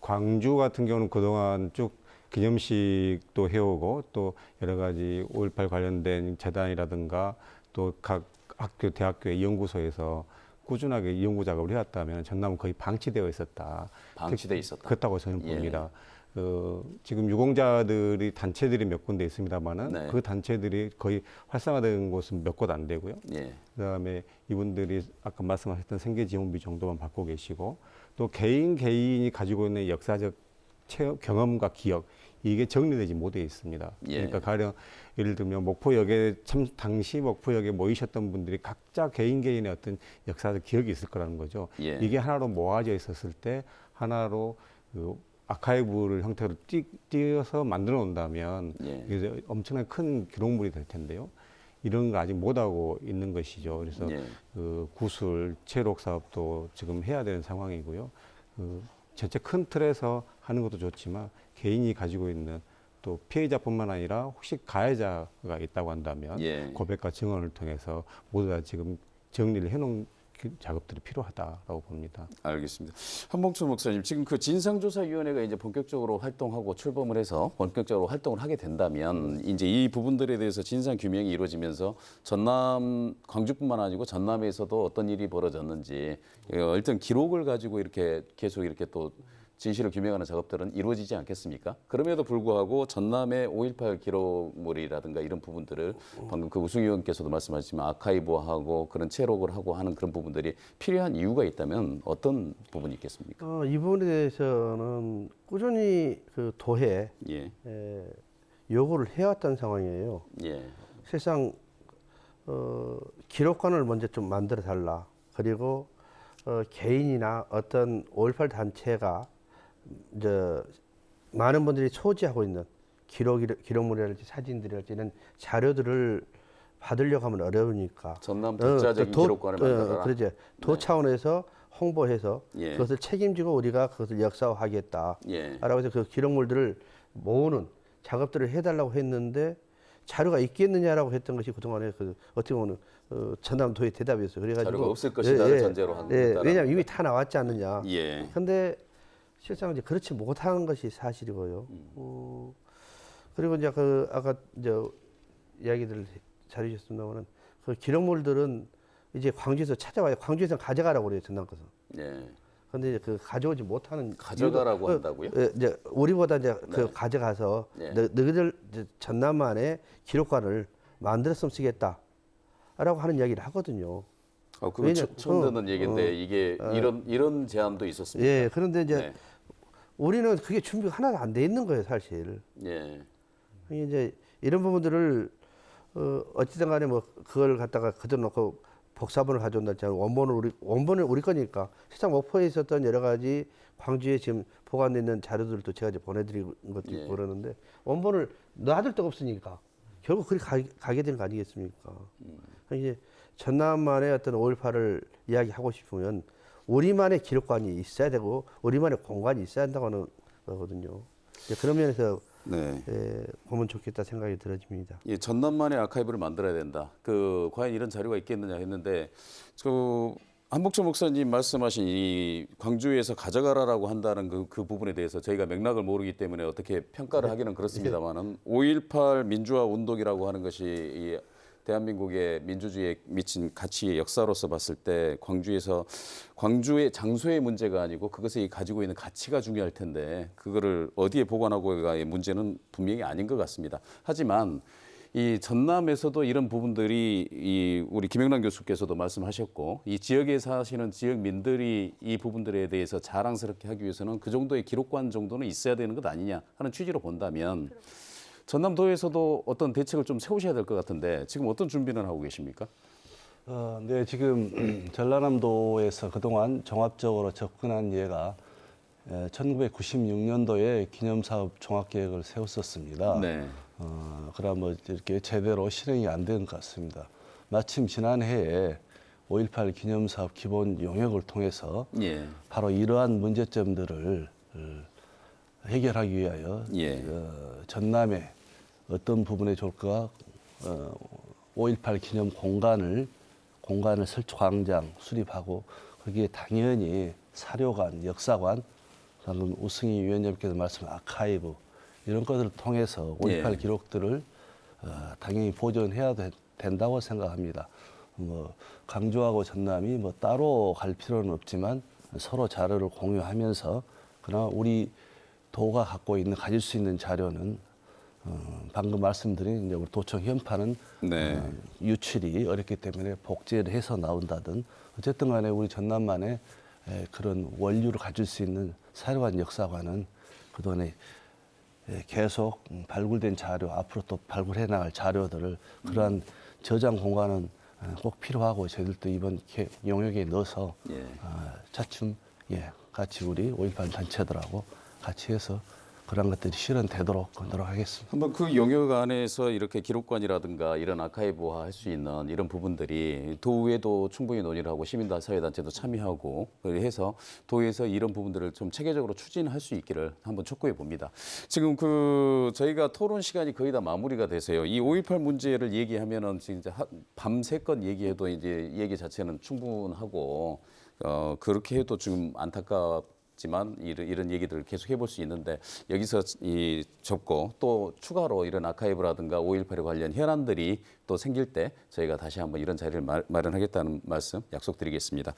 [SPEAKER 4] 광주 같은 경우는 그동안 쭉 기념식도 해오고 또 여러 가지 5.18 관련된 재단이라든가 또 각 학교, 대학교의 연구소에서 꾸준하게 연구 작업을 해왔다면 전남은 거의 방치되어 있었다.
[SPEAKER 1] 방치돼 있었다.
[SPEAKER 4] 그렇다고 저는
[SPEAKER 1] 예.
[SPEAKER 4] 봅니다. 지금 유공자들이 단체들이 몇 군데 있습니다만은
[SPEAKER 1] 네.
[SPEAKER 4] 그 단체들이 거의 활성화된 곳은 몇 곳 안 되고요.
[SPEAKER 1] 예.
[SPEAKER 4] 그다음에 이분들이 아까 말씀하셨던 생계지원비 정도만 받고 계시고 또 개인이 가지고 있는 역사적 경험과 기억 이게 정리되지 못해 있습니다.
[SPEAKER 1] 예.
[SPEAKER 4] 그러니까 가령 예를 들면 목포역에 참 당시 목포역에 모이셨던 분들이 각자 개인의 어떤 역사적 기억이 있을 거라는 거죠.
[SPEAKER 1] 예.
[SPEAKER 4] 이게 하나로 모아져 있었을 때 하나로 그 아카이브를 형태로 띄어서 만들어 놓는다면
[SPEAKER 1] 예.
[SPEAKER 4] 이게 엄청나게 큰 기록물이 될 텐데요. 이런 거 아직 못하고 있는 것이죠. 그래서
[SPEAKER 1] 예.
[SPEAKER 4] 그 구술, 체록 사업도 지금 해야 되는 상황이고요. 그 전체 큰 틀에서 하는 것도 좋지만 개인이 가지고 있는 또 피해자뿐만 아니라 혹시 가해자가 있다고 한다면
[SPEAKER 1] 예.
[SPEAKER 4] 고백과 증언을 통해서 모두 다 지금 정리를 해놓은 작업들이 필요하다라고 봅니다.
[SPEAKER 1] 알겠습니다. 한봉철 목사님, 지금 그 진상조사위원회가 이제 본격적으로 활동하고 출범을 해서 본격적으로 활동을 하게 된다면 이제 이 부분들에 대해서 진상 규명이 이루어지면서 전남, 광주뿐만 아니고 전남에서도 어떤 일이 벌어졌는지 일단 기록을 가지고 이렇게 계속 이렇게 또 진실을 규명하는 작업들은 이루어지지 않겠습니까? 그럼에도 불구하고 전남의 5.18 기록물이라든가 이런 부분들을 방금 그 우승 의원께서도 말씀하셨지만 아카이브하고 그런 체록을 하고 하는 그런 부분들이 필요한 이유가 있다면 어떤 부분이 있겠습니까?
[SPEAKER 2] 이 부분에 대해서는 꾸준히 그 도에
[SPEAKER 1] 예,
[SPEAKER 2] 요구를 해왔던 상황이에요.
[SPEAKER 1] 예,
[SPEAKER 2] 사실상 기록관을 먼저 좀 만들어 달라. 그리고 개인이나 어떤 5.18 단체가 이제 많은 분들이 소지하고 있는 기록물이랄지 사진들이랄지 이런 자료들을 받으려고 하면 어려우니까
[SPEAKER 1] 전남 독자적인 기록관을 만들어라.
[SPEAKER 2] 그러죠. 도
[SPEAKER 1] 네.
[SPEAKER 2] 차원에서 홍보해서
[SPEAKER 1] 예.
[SPEAKER 2] 그것을 책임지고 우리가 그것을 역사화하겠다.
[SPEAKER 1] 예.
[SPEAKER 2] 라고 해서 그 기록물들을 모으는 작업들을 해달라고 했는데 자료가 있겠느냐라고 했던 것이 그동안에 그 어떻게 보면 전남도의 대답이었어요. 그래가지고
[SPEAKER 1] 자료가 없을 것이다를 전제로 한 거다라는
[SPEAKER 2] 왜냐하면 이미 다 나왔지 않느냐.
[SPEAKER 1] 예,
[SPEAKER 2] 근데 실상 이제 그렇지 못한 것이 사실이고요. 그리고 이제 그 아까 이제 이야기들 잘해주셨습니다만은 그 기록물들은 이제 광주에서 찾아와요. 광주에서 가져가라고 그래요. 전남 것은.
[SPEAKER 1] 예.
[SPEAKER 2] 근데 이제 그 가져오지 못하는
[SPEAKER 1] 가져가라고
[SPEAKER 2] 이유가-
[SPEAKER 1] 한다고요?
[SPEAKER 2] 이제 우리보다 이제
[SPEAKER 1] 네.
[SPEAKER 2] 그 가져가서
[SPEAKER 1] 네.
[SPEAKER 2] 너희들 이제 전남만의 기록관을 만들었으면 쓰겠다라고 하는 이야기를 하거든요.
[SPEAKER 1] 그거
[SPEAKER 2] 왜냐-
[SPEAKER 1] 처음 듣는 얘기인데 이게 이런 제안도 있었습니다.
[SPEAKER 2] 예, 그런데 이제
[SPEAKER 1] 네.
[SPEAKER 2] 우리는 그게 준비가 하나도 안 돼 있는 거예요, 사실.
[SPEAKER 1] 예,
[SPEAKER 2] 이제 이런 부분들을 어찌든 간에 뭐 그걸 갖다가 그대로 놓고 복사본을 가져온다 했잖아요. 원본은 우리 거니까. 실상 목포에 있었던 여러 가지 광주에 지금 보관돼 있는 자료들도 제가 이제 보내드린 것도
[SPEAKER 1] 예.
[SPEAKER 2] 있고 그러는데 원본을 놔둘 데가 없으니까 결국 그리 가게 된 거 아니겠습니까? 이제 전남만의 어떤 5.18을 이야기하고 싶으면 우리만의 기록관이 있어야 되고 우리만의 공간이 있어야 한다고 하는 거거든요. 이제 그런 면에서
[SPEAKER 1] 네.
[SPEAKER 2] 보면 좋겠다 생각이 들어집니다.
[SPEAKER 1] 예, 전남만의 아카이브를 만들어야 된다. 그 과연 이런 자료가 있겠느냐 했는데 그 한복철 목사님 말씀하신 이 광주에서 가져가라라고 한다는 그 부분에 대해서 저희가 맥락을 모르기 때문에 어떻게 평가를 하기는 그렇습니다만은 5.18 민주화 운동이라고 하는 것이 이 대한민국의 민주주의에 미친 가치의 역사로서 봤을 때 광주의 장소의 문제가 아니고 그것이 가지고 있는 가치가 중요할 텐데 그거를 어디에 보관하고의 문제는 분명히 아닌 것 같습니다. 하지만 이 전남에서도 이런 부분들이 우리 김영란 교수께서도 말씀하셨고 이 지역에 사시는 지역민들이 이 부분들에 대해서 자랑스럽게 하기 위해서는 그 정도의 기록관 정도는 있어야 되는 것 아니냐 하는 취지로 본다면 전남도에서도 어떤 대책을 좀 세우셔야 될 것 같은데 지금 어떤 준비는 하고 계십니까?
[SPEAKER 5] 네, 지금 전라남도에서 그동안 종합적으로 접근한 예가 1996년도에 기념사업 종합계획을 세웠었습니다.
[SPEAKER 1] 네.
[SPEAKER 5] 그러나 뭐 이렇게 제대로 실행이 안 된 것 같습니다. 마침 지난해에 5.18 기념사업 기본 용역을 통해서
[SPEAKER 1] 예.
[SPEAKER 5] 바로 이러한 문제점들을 해결하기 위하여
[SPEAKER 1] 예.
[SPEAKER 5] 전남에 어떤 부분에 좋을까 5.18 기념 공간을 설치 광장 수립하고 거기에 당연히 사료관, 역사관, 방금 우승희 위원님께서 말씀한 아카이브 이런 것들을 통해서 5.18
[SPEAKER 1] 예.
[SPEAKER 5] 기록들을 당연히 보존해야 된다고 생각합니다. 뭐 강주하고 전남이 뭐 따로 갈 필요는 없지만 서로 자료를 공유하면서 그러나 우리 도가 가질 수 있는 자료는 방금 말씀드린 이제 우리 도청 현판은
[SPEAKER 1] 네.
[SPEAKER 5] 유출이 어렵기 때문에 복제를 해서 나온다든 어쨌든 간에 우리 전남만의 그런 원류를 가질 수 있는 사료관 역사관은 그동안에 계속 발굴된 자료, 앞으로 또 발굴해 나갈 자료들을 그러한 저장 공간은 꼭 필요하고 저희들도 이번 영역에 넣어서
[SPEAKER 1] 예.
[SPEAKER 5] 차츰 같이 우리 5.18 단체들하고 같이 해서 그런 것들이 실현되도록 노력하겠습니다.
[SPEAKER 1] 한번 그 영역 안에서 이렇게 기록관이라든가 이런 아카이브화 할 수 있는 이런 부분들이 도의회도 충분히 논의를 하고 시민사회단체도 참여하고 해서 도의회에서 이런 부분들을 좀 체계적으로 추진할 수 있기를 한번 촉구해 봅니다. 지금 그 저희가 토론 시간이 거의 다 마무리가 돼서요. 이 5.18 문제를 얘기하면은 진짜 밤새껏 얘기해도 이제 얘기 자체는 충분하고 그렇게 해도 지금 지만 이런 얘기들을 계속 해볼 수 있는데 여기서 접고 또 추가로 이런 아카이브라든가 5.18에 관련 현안들이 또 생길 때 저희가 다시 한번 이런 자리를 마련하겠다는 말씀 약속드리겠습니다.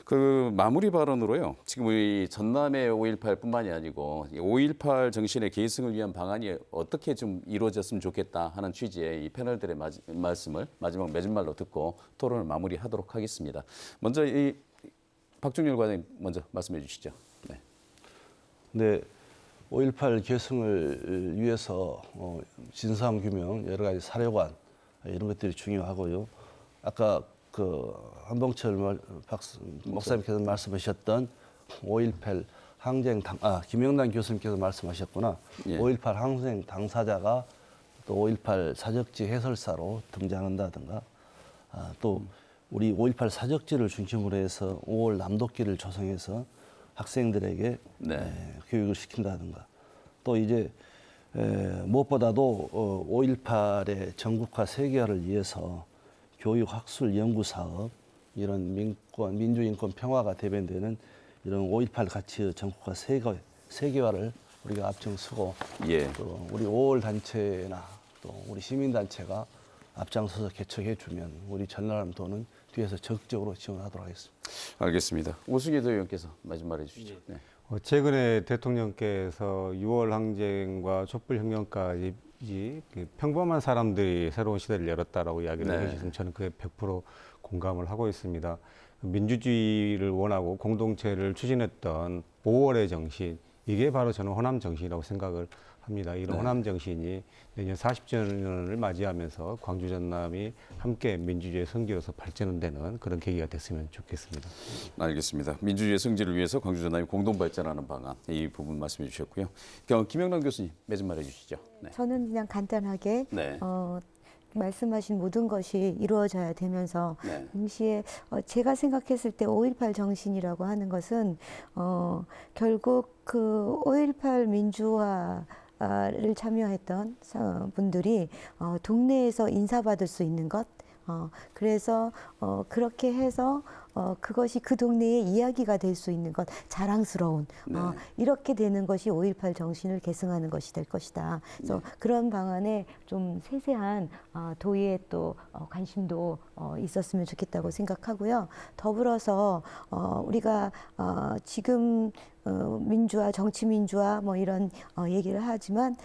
[SPEAKER 1] 그 마무리 발언으로요. 지금 우리 전남의 5.18뿐만이 아니고 5.18 정신의 계승을 위한 방안이 어떻게 좀 이루어졌으면 좋겠다 하는 취지의 이 패널들의 말씀을 마지막 맺은말로 듣고 토론을 마무리하도록 하겠습니다. 먼저 이 박종렬 과장님 먼저 말씀해 주시죠. 네.
[SPEAKER 5] 네, 5.18 계승을 위해서 진상규명, 여러 가지 사료관 이런 것들이 중요하고요. 아까 그 한봉철 목사님께서 말씀하셨던 5.18 김영란 교수님께서 말씀하셨구나.
[SPEAKER 1] 예.
[SPEAKER 5] 5.18 항쟁 당사자가 또 5.18 사적지 해설사로 등장한다든가 또 우리 5.18 사적지를 중심으로 해서 5월 남도길을 조성해서 학생들에게 교육을 시킨다든가 또 이제 무엇보다도 5.18의 전국화 세계화를 위해서 교육, 학술, 연구 사업 이런 민주인권 평화가 대변되는 이런 5.18 가치의 전국화 세계화를 우리가 앞장서고 또 우리 5월 단체나 또 우리 시민단체가 앞장서서 개척해주면 우리 전라남도는 뒤에서 적극적으로 지원하도록 하겠습니다.
[SPEAKER 1] 알겠습니다. 오승희 대의원께서 마지막 말해 주시죠. 네.
[SPEAKER 4] 최근에 대통령께서 6월 항쟁과 촛불혁명까지 평범한 사람들이 새로운 시대를 열었다라고 이야기를 해주시면 저는 그에 100% 공감을 하고 있습니다. 민주주의를 원하고 공동체를 추진했던 5월의 정신, 이게 바로 저는 호남 정신이라고 생각을 합니다. 이런 호남 정신이 내년 40주년을 맞이하면서 광주 전남이 함께 민주주의의 성지로서 발전되는 그런 계기가 됐으면 좋겠습니다.
[SPEAKER 1] 알겠습니다. 민주주의의 성지를 위해서 광주 전남이 공동 발전하는 방안 이 부분 말씀해 주셨고요. 김영란 교수님 매진 말해 주시죠. 네.
[SPEAKER 3] 저는 그냥 간단하게
[SPEAKER 1] 네.
[SPEAKER 3] 말씀하신 모든 것이 이루어져야 되면서
[SPEAKER 1] 네.
[SPEAKER 3] 동시에 제가 생각했을 때 5.18 정신이라고 하는 것은 결국 그 5.18 민주화를 참여했던 분들이 동네에서 인사받을 수 있는 것 그래서 그렇게 해서 그것이 그 동네의 이야기가 될 수 있는 것, 자랑스러운 이렇게 되는 것이 5.18 정신을 계승하는 것이 될 것이다. 그래서 그런 방안에 좀 세세한 도의의 또 관심도 있었으면 좋겠다고 생각하고요. 더불어서 우리가 지금 민주화, 정치 민주화 뭐 이런 얘기를 하지만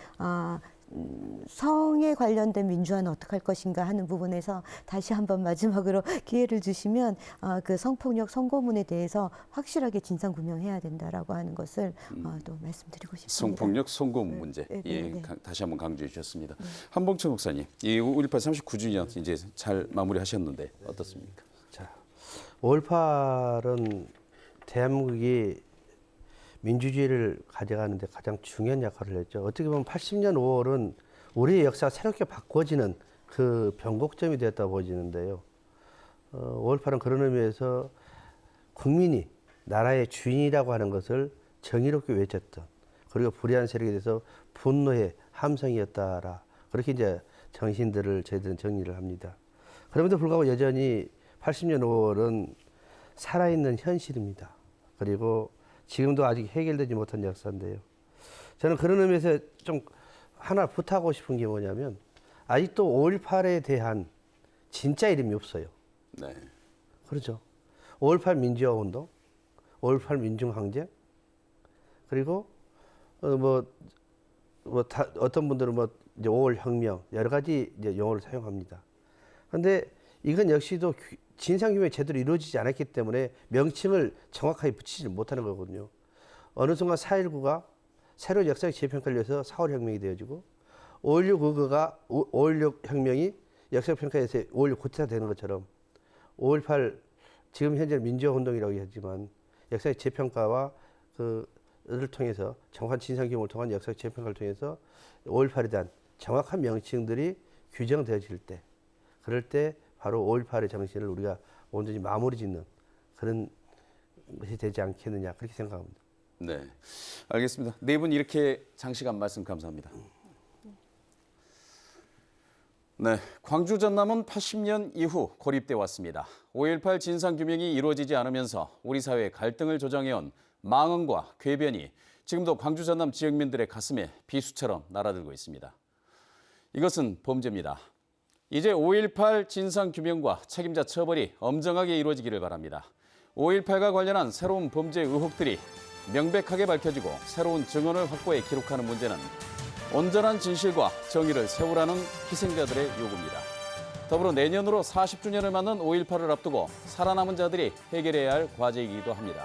[SPEAKER 3] 성에 관련된 민주화는 어떻게 할 것인가 하는 부분에서 다시 한번 마지막으로 기회를 주시면 그 성폭력 선고문에 대해서 확실하게 진상규명해야 된다라고 하는 것을 또 말씀드리고 싶습니다.
[SPEAKER 1] 성폭력 선고문 문제 다시 한번 강조해 주셨습니다. 한봉철 목사님, 이 5.18 39주년 이제 잘 마무리하셨는데 어떻습니까?
[SPEAKER 2] 자, 5.18은 대한민국이 민주주의를 가져가는 데 가장 중요한 역할을 했죠. 어떻게 보면 80년 5월은 우리의 역사가 새롭게 바꿔지는 그 변곡점이 되었다고 보여지는데요. 5.18은 그런 의미에서 국민이 나라의 주인이라고 하는 것을 정의롭게 외쳤던, 그리고 불의한 세력에 대해서 분노의 함성이었다라, 그렇게 이제 정신들을 저희들은 정리를 합니다. 그럼에도 불구하고 여전히 80년 5월은 살아있는 현실입니다. 그리고 지금도 아직 해결되지 못한 역사인데요. 저는 그런 의미에서 좀 하나 부탁하고 싶은 게 뭐냐면, 아직도 5.18에 대한 진짜 이름이 없어요.
[SPEAKER 1] 네.
[SPEAKER 2] 그렇죠. 5.18 민주화 운동, 5.18 민중항쟁, 그리고 어떤 분들은 이제 5월 혁명, 여러 가지 이제 용어를 사용합니다. 그런데 이건 역시도 진상규명이 제대로 이루어지지 않았기 때문에 명칭을 정확하게 붙이지 못하는 거거든요. 어느 순간 4.19가 새로운 역사적 재평가를 위해서 4.5 혁명이 되어지고 5.16 그거가 5.16 혁명이 역사적 평가에서 5.16 구태타 되는 것처럼 5.18 지금 현재 민주화 운동이라고 하지만 역사적 재평가와 그를 통해서 정확한 진상규명을 통한 역사적 재평가를 통해서 5.18에 대한 정확한 명칭들이 규정되어질 때 그럴 때 바로 5.18의 정신을 우리가 온전히 마무리 짓는 그런 것이 되지 않겠느냐 그렇게 생각합니다.
[SPEAKER 1] 네, 알겠습니다. 네 분 이렇게 장시간 말씀 감사합니다. 네, 광주 전남은 80년 이후 고립돼 왔습니다. 5.18 진상규명이 이루어지지 않으면서 우리 사회의 갈등을 조장해온 망언과 궤변이 지금도 광주 전남 지역민들의 가슴에 비수처럼 날아들고 있습니다. 이것은 범죄입니다. 이제 5.18 진상규명과 책임자 처벌이 엄정하게 이루어지기를 바랍니다. 5.18과 관련한 새로운 범죄 의혹들이 명백하게 밝혀지고 새로운 증언을 확보해 기록하는 문제는 온전한 진실과 정의를 세우라는 희생자들의 요구입니다. 더불어 내년으로 40주년을 맞는 5.18을 앞두고 살아남은 자들이 해결해야 할 과제이기도 합니다.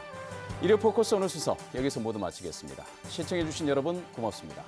[SPEAKER 1] 일요 포커스 오늘 수석 여기서 모두 마치겠습니다. 시청해주신 여러분 고맙습니다.